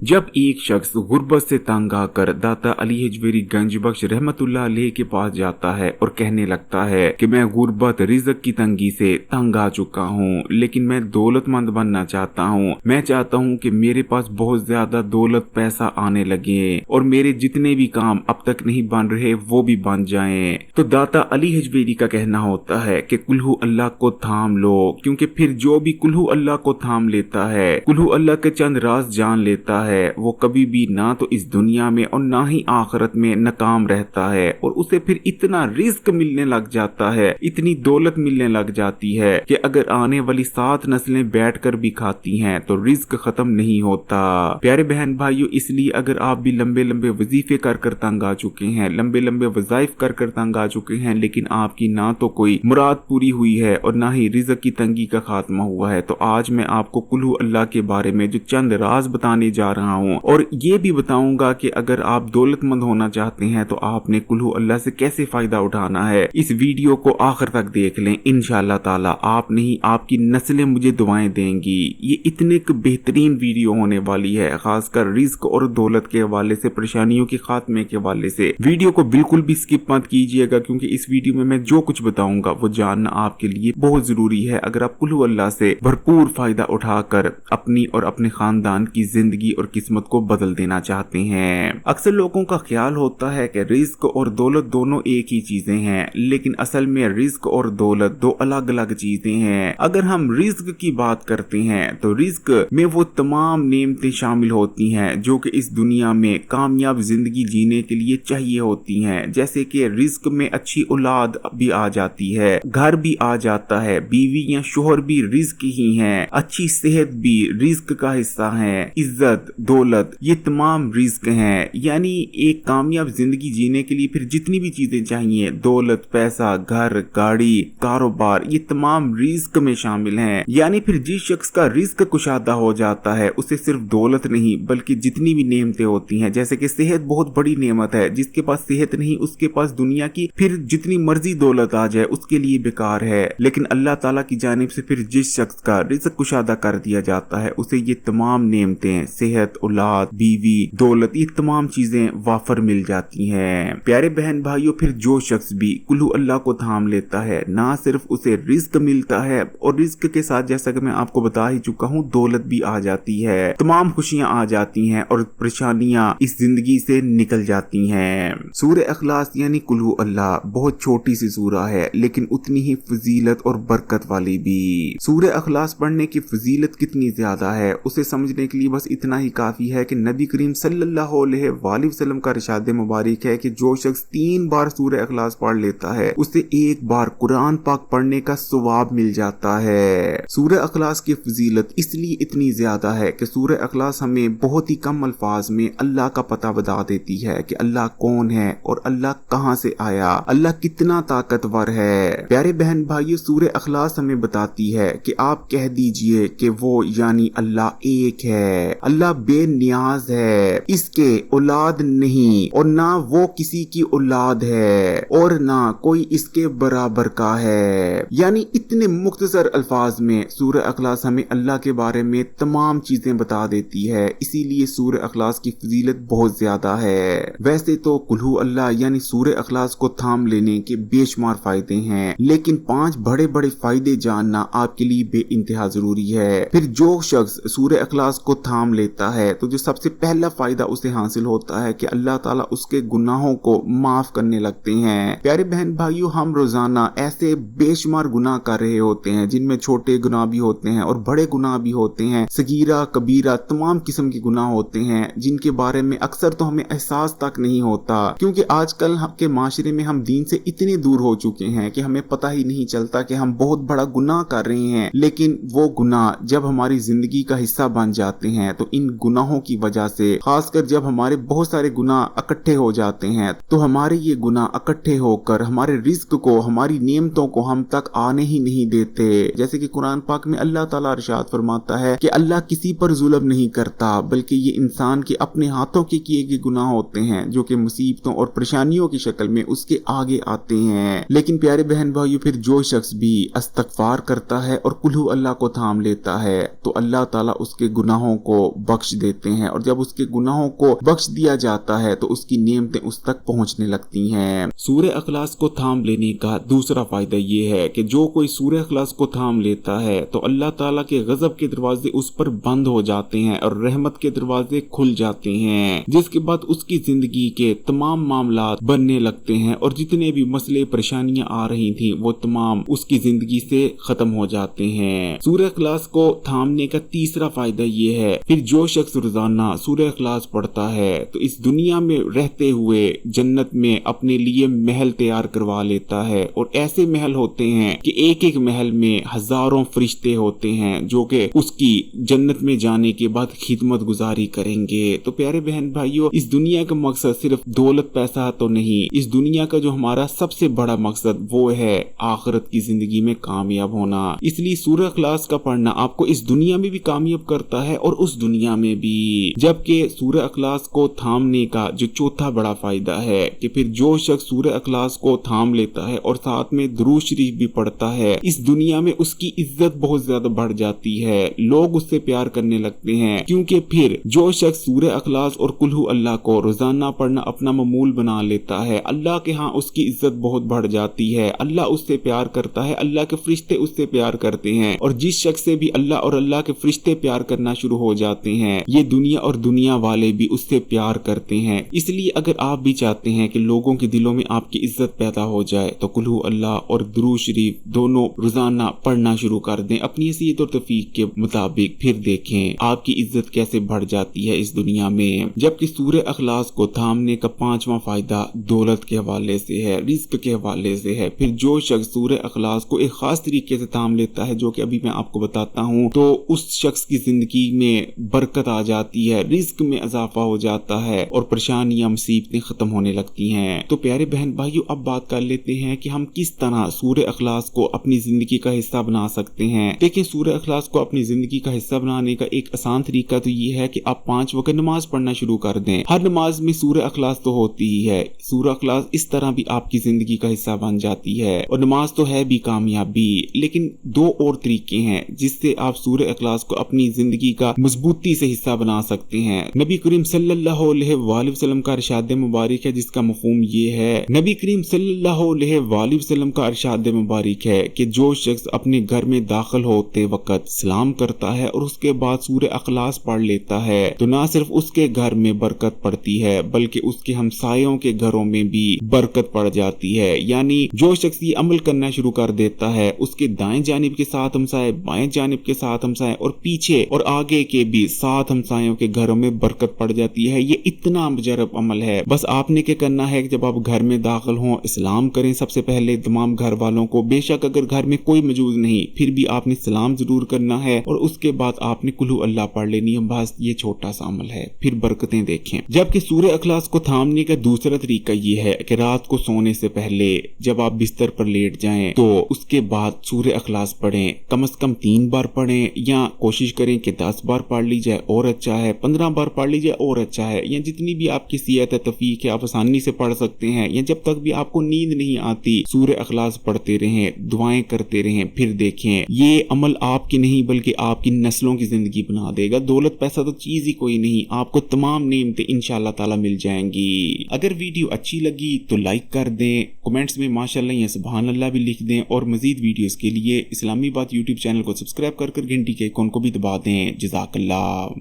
जब एक शख्स गुर्बत से तंग आकर दाता अली हजवेरी गंज बख्श रहमतुल्लाह अलैह के पास जाता है और कहने लगता है कि मैं गुर्बत रिज़्क की तंगी से तंग आ चुका हूँ, लेकिन मैं दौलतमंद बनना चाहता हूँ। मैं चाहता हूँ कि मेरे पास बहुत ज्यादा दौलत पैसा आने लगे और मेरे जितने भी काम अब तक नहीं बन रहे वो भी बन जाएं। तो दाता अली हजवेरी का कहना होता है कि कुल्हू अल्लाह को थाम लो, क्योंकि फिर जो भी कुल्हू अल्लाह को थाम लेता है, कुल्हू अल्लाह के चंद राज जान लेता है, वो कभी भी ना तो इस दुनिया में और ना ही आखिरत में नाकाम रहता है। और उसे फिर इतना रिस्क मिलने लग जाता है, इतनी दौलत मिलने लग जाती है कि अगर आने वाली 7 नस्लें बैठकर भी खाती हैं तो रिस्क खत्म नहीं होता। प्यारे बहन भाइयों, इसलिए अगर आप भी लंबे लंबे वजीफे कर कर तंग आ चुके हैं, लंबे लंबे वज़ाइफ कर कर तंग आ चुके हैं, लेकिन आपकी ना तो कोई मुराद पूरी हुई है और ना ही रिज़्क की तंगी का खात्मा हुआ है, तो आज मैं आपको कुल्हू अल्लाह के बारे में जो चंद राज बताने जा रहा हूँ और ये भी बताऊंगा कि अगर आप दौलतमंद होना चाहते हैं तो आपने कुल्हू अल्लाह से कैसे फायदा उठाना है। इस वीडियो को आखिर तक देख लें, इंशाअल्लाह ताला आप नहीं आपकी नस्लें मुझे दुआएं देंगी। ये इतने बेहतरीन वीडियो होने वाली है, खासकर रिस्क और दौलत के हवाले से, परेशानियों के खात्मे के हवाले से। वीडियो को बिल्कुल भी स्किप मत कीजिएगा, क्योंकि इस वीडियो में मैं जो कुछ बताऊंगा वो जानना आपके लिए बहुत जरूरी है अगर आप कुल्हू अल्लाह से भरपूर फायदा उठाकर अपनी और अपने खानदान की जिंदगी और किस्मत को बदल देना चाहते हैं। अक्सर लोगों का ख्याल होता है कि रिस्क और दौलत दोनों एक ही चीजें हैं, लेकिन असल में रिस्क और दौलत दो अलग अलग चीजें हैं। अगर हम रिस्क की बात करते हैं तो रिस्क में वो तमाम नेमतें शामिल होती हैं जो कि इस दुनिया में कामयाब जिंदगी जीने के लिए चाहिए होती हैं। जैसे कि रिस्क में अच्छी औलाद भी आ जाती है, घर भी आ जाता है, बीवी या शोहर भी रिस्क ही है, अच्छी सेहत भी रिस्क का हिस्सा है, इज्जत, दौलत, ये तमाम रिस्क हैं। यानी एक कामयाब जिंदगी जीने के लिए फिर जितनी भी चीजें चाहिए, दौलत, पैसा, घर, गाड़ी, कारोबार, ये तमाम रिस्क में शामिल हैं। यानी फिर जिस शख्स का रिस्क कुशादा हो जाता है उसे सिर्फ दौलत नहीं बल्कि जितनी भी नेमतें होती हैं, जैसे कि सेहत बहुत बड़ी नेमत है, जिसके पास सेहत नहीं उसके पास दुनिया की फिर जितनी मर्जी दौलत आ जाए उसके लिए बेकार है। लेकिन अल्लाह ताला की जानिब से फिर जिस शख्स का रिस्क कुशादा कर दिया जाता है उसे ये तमाम नेमतें, सेहत, औलाद, बीवी, दौलत, ये तमाम चीजें वाफर मिल जाती हैं। प्यारे बहन भाइयों, फिर जो शख्स भी कुल्हू अल्लाह को थाम लेता है, ना सिर्फ उसे रिस्क मिलता है और रिस्क के साथ, जैसा कि मैं आपको बता ही चुका हूँ, दौलत भी आ जाती है, तमाम खुशियां आ जाती हैं और परेशानियां इस जिंदगी से निकल जाती हैं। सूरह इखलास यानी कुल्हू अल्लाह बहुत छोटी सी सूरह है, लेकिन उतनी ही फजीलत और बरकत वाली भी। सूरह इखलास पढ़ने की फजीलत कितनी ज्यादा है उसे समझने के लिए बस इतना ही काफी है कि नबी करीम सल्लल्लाहु अलैहि वसल्लम का इरशाद मुबारक है कि जो शख्स 3 बार सूरह इखलास पढ़ लेता है उसे 1 बार कुरान पाक पढ़ने का सवाब मिल जाता है। सूरह इखलास की फजीलत इसलिए इतनी ज्यादा है कि सूरह इखलास हमें बहुत ही कम अल्फाज में अल्लाह का पता बता देती है कि अल्लाह कौन है और अल्लाह कहां से आया, अल्लाह कितना ताकतवर है। प्यारे बहन भाइयों, सूरह इखलास हमें बताती है कि आप कह दीजिए कि वो यानी अल्लाह एक है, अल्लाह बेनियाज है, इसके औलाद नहीं और ना वो किसी की औलाद है और ना कोई इसके बराबर का है। यानी इतने मुख्तसर अल्फाज में सूरह इखलास हमें अल्लाह के बारे में तमाम चीजें बता देती है, इसीलिए सूरह इखलास की फजीलत बहुत ज्यादा है। वैसे तो कुल्हू अल्लाह यानी सूरह इखलास को थाम लेने के बेशुमार फायदे हैं, लेकिन 5 बड़े बड़े फायदे जानना आपके लिए बेइंतहा जरूरी है। फिर जो शख्स सूरह इखलास को थाम लेता है तो जो सबसे पहला फायदा उसे हासिल होता है कि अल्लाह ताला उसके गुनाहों को माफ करने लगते हैं। प्यारे बहन भाइयों, हम रोजाना ऐसे बेशुमार गुनाह कर रहे होते हैं जिनमें छोटे गुनाह भी होते हैं और बड़े गुनाह भी होते हैं, सगीरा कबीरा तमाम किस्म के गुनाह होते हैं जिनके बारे में अक्सर तो हमें एहसास तक नहीं होता, क्योंकि आजकल के माशरे में हम दीन से इतने दूर हो चुके हैं कि हमें पता ही नहीं चलता कि हम बहुत बड़ा गुनाह कर रहे हैं। लेकिन वो गुनाह जब हमारी जिंदगी का हिस्सा बन जाते हैं तो इन गुनाहों की वजह से, खासकर जब हमारे बहुत सारे गुनाह इकट्ठे हो जाते हैं, तो हमारे ये गुनाह इकट्ठे होकर हमारे रिस्क को, हमारी नेमतों को हम तक आने ही नहीं देते। जैसे कि कुरान पाक में अल्लाह ताला इरशाद फरमाता है कि अल्लाह किसी पर जुल्म नहीं करता, बल्कि ये इंसान के अपने हाथों के किए गए गुनाह होते हैं जो कि मुसीबतों और परेशानियों की शक्ल में उसके आगे आते हैं। लेकिन प्यारे बहन भाइयों, फिर जो शख्स भी इस्तगफार करता है और कुल्हू अल्लाह को थाम लेता है तो अल्लाह ताला उसके गुनाहों को बख्श बख्श देते हैं, और जब उसके गुनाहों को बख्श दिया जाता है तो उसकी नेमतें उस तक पहुंचने लगती हैं। सूरह अखलास को थाम लेने का दूसरा फायदा ये है कि जो कोई सूरह अखलास को थाम लेता है तो अल्लाह ताला के गजब के दरवाजे उस पर बंद हो जाते हैं और रहमत के दरवाजे खुल जाते हैं, जिसके बाद उसकी जिंदगी के तमाम मामलात बनने लगते हैं और जितने भी मसले परेशानियां आ रही थी वो तमाम उसकी जिंदगी से खत्म हो जाते हैं। सूरह अखलास को थामने का तीसरा फायदा ये है, फिर जो शख्स रोजाना सूरह अखलास पढ़ता है तो इस दुनिया में रहते हुए जन्नत में अपने लिए महल तैयार करवा लेता है, और ऐसे महल होते हैं कि एक एक महल में हजारों फरिश्ते होते हैं जो कि उसकी जन्नत में जाने के बाद खिदमत गुजारी करेंगे। तो प्यारे बहन भाइयों, इस दुनिया का मकसद सिर्फ दौलत पैसा तो नहीं, इस दुनिया का जो हमारा सबसे बड़ा मकसद वो है आखिरत की जिंदगी में कामयाब होना। इसलिए सूरह अखलास का पढ़ना आपको इस दुनिया में भी कामयाब करता है और उस दुनिया में भी। जबकि सूरह अखलास को थामने का जो चौथा बड़ा फायदा है कि फिर जो शख्स सूरह अखलास को थाम लेता है और साथ में दुरूद शरीफ भी पढ़ता है, इस दुनिया में उसकी इज्जत बहुत ज्यादा बढ़ जाती है, लोग उससे प्यार करने लगते हैं, क्योंकि फिर जो शख्स सूरह अखलास और कुल हु अल्लाह को रोजाना पढ़ना अपना मामूल बना लेता है, अल्लाह के यहाँ उसकी इज्जत बहुत बढ़ जाती है, अल्लाह उससे प्यार करता है, अल्लाह के फरिश्ते उससे प्यार करते हैं, और जिस शख्स से भी अल्लाह और अल्लाह के फरिश्ते प्यार करना शुरू हो जाते हैं, ये दुनिया और दुनिया वाले भी उससे प्यार करते हैं। इसलिए अगर आप भी चाहते हैं कि लोगों के दिलों में आपकी इज्जत पैदा हो जाए तो कुल हु अल्लाह और दुरूद शरीफ दोनों रोजाना पढ़ना शुरू कर दें अपनी हैसियत और तौफीक के मुताबिक, फिर देखें आपकी इज्जत कैसे बढ़ जाती है इस दुनिया में। जबकि सूरह अखलास को थामने का पांचवा फायदा दौलत के हवाले से है, रिस्क के हवाले से है। फिर जो शख्स सूरह अखलास को एक खास तरीके से थाम लेता है, जो कि अभी मैं आपको बताता हूँ, तो उस शख्स की जिंदगी में बरकत आ जाती है, रिस्क में इजाफा हो जाता है और परेशानियां मुसीबतें खत्म होने लगती हैं। तो प्यारे बहन भाइयों, अब बात कर लेते हैं कि हम किस तरह सूरह अखलास को अपनी जिंदगी का हिस्सा बना सकते हैं। देखिए, सूरह अखलास को अपनी जिंदगी का हिस्सा बनाने का एक आसान तरीका तो ये है कि आप 5 वक्त नमाज पढ़ना शुरू कर दें। हर नमाज में सूरह अखलास तो होती ही है, सूरह अखलास इस तरह भी आपकी जिंदगी का हिस्सा बन जाती है। और नमाज तो है भी कामयाबी, लेकिन 2 और तरीके हैं जिससे आप सूरह अखलास को अपनी जिंदगी का मजबूती से हिस्सा बना सकते हैं। नबी करीम सल्लल्लाहु अलैहि वसल्लम का इरशाद मुबारक है, जिसका मफहूम ये है, नबी करीम सल्लल्लाहु अलैहि वसल्लम का इरशाद मुबारक है कि जो शख्स अपने घर में दाखिल होते वक्त सलाम करता है और उसके बाद सूरह अखलास पढ़ लेता है तो ना सिर्फ उसके घर में बरकत पड़ती है बल्कि उसके हमसायों के घरों में भी बरकत पड़ जाती है। यानी जो शख्स ये अमल करना शुरू कर देता है, उसके दाएं जानिब के 7 हमसाए, बाएं जानिब के 7 हमसाए और पीछे और आगे के भी 7 हमसायों के घरों में बरकत पड़ जाती है। ये इतना मुजरब अमल है। बस आपने क्या करना है कि जब आप घर में दाखिल हों, इस्लाम करें सबसे पहले तमाम घर वालों को। बेशक अगर घर में कोई मौजूद नहीं, फिर भी आपने सलाम जरूर करना है और उसके बाद आपने कुल हु अल्लाह पढ़ लेनी है। बस ये छोटा सा अमल है, फिर बरकतें देखें। जबकि सूरह अखलास को थामने का दूसरा तरीका ये है कि रात को सोने से पहले जब आप बिस्तर पर लेट जाएं तो उसके बाद सूरह अखलास पढ़ें। कम से कम 3 बार पढ़ें, या कोशिश करें कि 10 बार पढ़ ली जाए और अच्छा है, 15 बार पढ़ लीजिए और अच्छा है, या जितनी भी आपकी सियत है तौफीक है आप आसानी से पढ़ सकते हैं। या जब तक भी आपको नींद नहीं आती सूरह अखलास पढ़ते रहें, दुआएं करते रहें। फिर देखें ये अमल आपकी नहीं बल्कि आपकी नस्लों की जिंदगी बना देगा। दौलत पैसा तो चीज ही कोई नहीं, आपको तमाम नेमतें इंशाअल्लाह ताला मिल जाएंगी। अगर वीडियो अच्छी लगी तो लाइक कर दें, कमेंट्स में माशाअल्लाह या सुभान अल्लाह भी लिख दें, और मजीद वीडियोस के लिए इस्लामी बात यूट्यूब चैनल को सब्सक्राइब कर घंटी के आइकॉन को भी दबा दें। जज़ाकल्लाह।